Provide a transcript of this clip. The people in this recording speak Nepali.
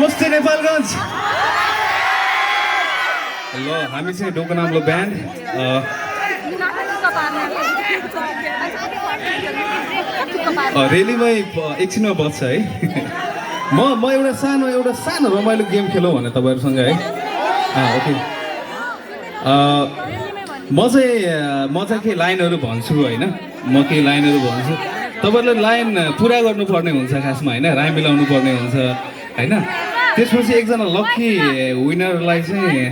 नमस्ते नेपालगञ्ज। ल हामी चाहिँ डोकोनाम्लो ब्यान्ड रेलीमै एकछिनमा बज्छ है। म एउटा सानो रमाइलो गेम खेलौँ भने तपाईँहरूसँग है। ओके म चाहिँ केही लाइनहरू भन्छु होइन, म केही लाइनहरू भन्छु, तपाईँहरूले लाइन पुरा गर्नुपर्ने हुन्छ खासमा होइन, राई मिलाउनु पर्ने हुन्छ होइन। त्यसपछि एकजना लक्की विनरलाई चाहिँ